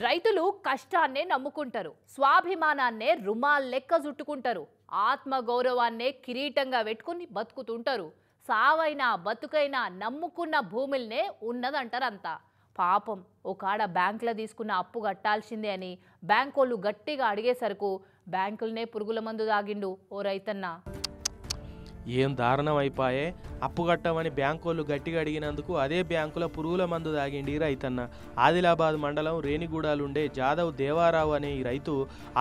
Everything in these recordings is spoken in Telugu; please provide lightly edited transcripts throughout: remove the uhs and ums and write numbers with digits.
రైతులు కష్టాన్నే నమ్ముకుంటారు, స్వాభిమానాన్నే రుమాల్ లెక్క చుట్టుకుంటారు, ఆత్మగౌరవాన్నే కిరీటంగా పెట్టుకుని బతుకుతుంటారు. సావైనా బతుకైనా నమ్ముకున్న భూముల్నే ఉన్నదంటారంతా. పాపం ఒకాడ బ్యాంకులో తీసుకున్న అప్పు కట్టాల్సిందే అని బ్యాంకోళ్ళు గట్టిగా అడిగేసరికి బ్యాంకులనే పురుగుల మందు తాగిండు ఓ రైతన్న. ఏం దారుణం అయిపోయే. అప్పు కట్టమని బ్యాంకోళ్ళు గట్టిగా అడిగినందుకు అదే బ్యాంకులో పురుగుల మందు తాగిండి రైతన్న. ఆదిలాబాద్ మండలం రేణిగూడాలుండే జాదవ్ దేవారావు అనే ఈ రైతు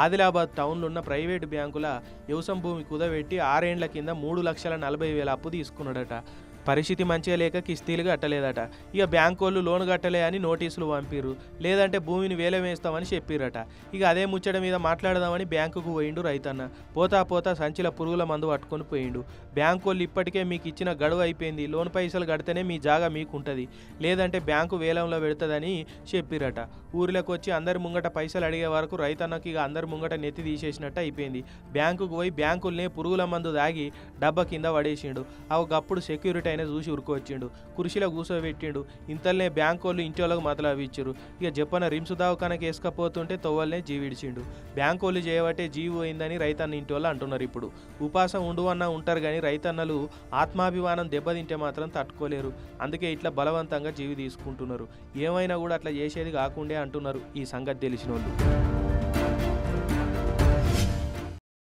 ఆదిలాబాద్ టౌన్లో ఉన్న ప్రైవేటు బ్యాంకుల వ్యవసాయ భూమి కుదబెట్టి 6 ఏండ్ల కింద 3,40,000 అప్పు తీసుకున్నాడట. పరిస్థితి మంచిగా లేక కిస్తీలు కట్టలేదట. ఇక బ్యాంకోళ్ళు లోన్ కట్టలే అని నోటీసులు పంపిర్రు, లేదంటే భూమిని వేలం వేస్తామని చెప్పిరట. ఇక అదే ముచ్చట మీద మాట్లాడదామని బ్యాంకుకు పోయిండు రైతన్న. పోతా పోతా సంచిల పురుగుల మందు పట్టుకొని పోయిండు. బ్యాంకోళ్ళు ఇప్పటికే మీకు ఇచ్చిన గడువు అయిపోయింది, లోన్ పైసలు కడితేనే మీ జాగా మీకు ఉంటుంది, లేదంటే బ్యాంకు వేలంలో పెడుతుందని చెప్పిరట. ఊరిలోకి వచ్చి అందరి ముంగట పైసలు అడిగే వరకు రైతన్నకి ఇక అందరి ముంగట నెత్తి తీసేసినట్టు అయిపోయింది. బ్యాంకుకు పోయి బ్యాంకుల్నే పురుగుల మందు దాగి డబ్బా కింద పడేసిండు. గప్పుడు సెక్యూరిటీ చూసి ఉరుకొచ్చిండు, కుర్చీలో కూర్చోబెట్టిండు. ఇంతల్నే బ్యాంకోళ్ళు ఇంటి వాళ్ళకు మతలవి ఇచ్చారు. ఇక చెప్పన రిమ్స్ దవాఖానకి వేసుకపోతుంటే తొవ్వల్నే జీవిడిచిండు. బ్యాంకోళ్ళు చేయబట్టే జీవి పోయిందని రైతన్న ఇంటి వాళ్ళు అంటున్నారు. ఇప్పుడు ఉపాసం ఉండువన్నా ఉంటారు కానీ రైతన్నలు ఆత్మాభిమానం దెబ్బతింటే మాత్రం తట్టుకోలేరు. అందుకే ఇట్లా బలవంతంగా జీవి తీసుకుంటున్నారు. ఏమైనా కూడా అట్లా చేసేది కాకుండే అంటున్నారు ఈ సంగతి తెలిసిన వాళ్ళు.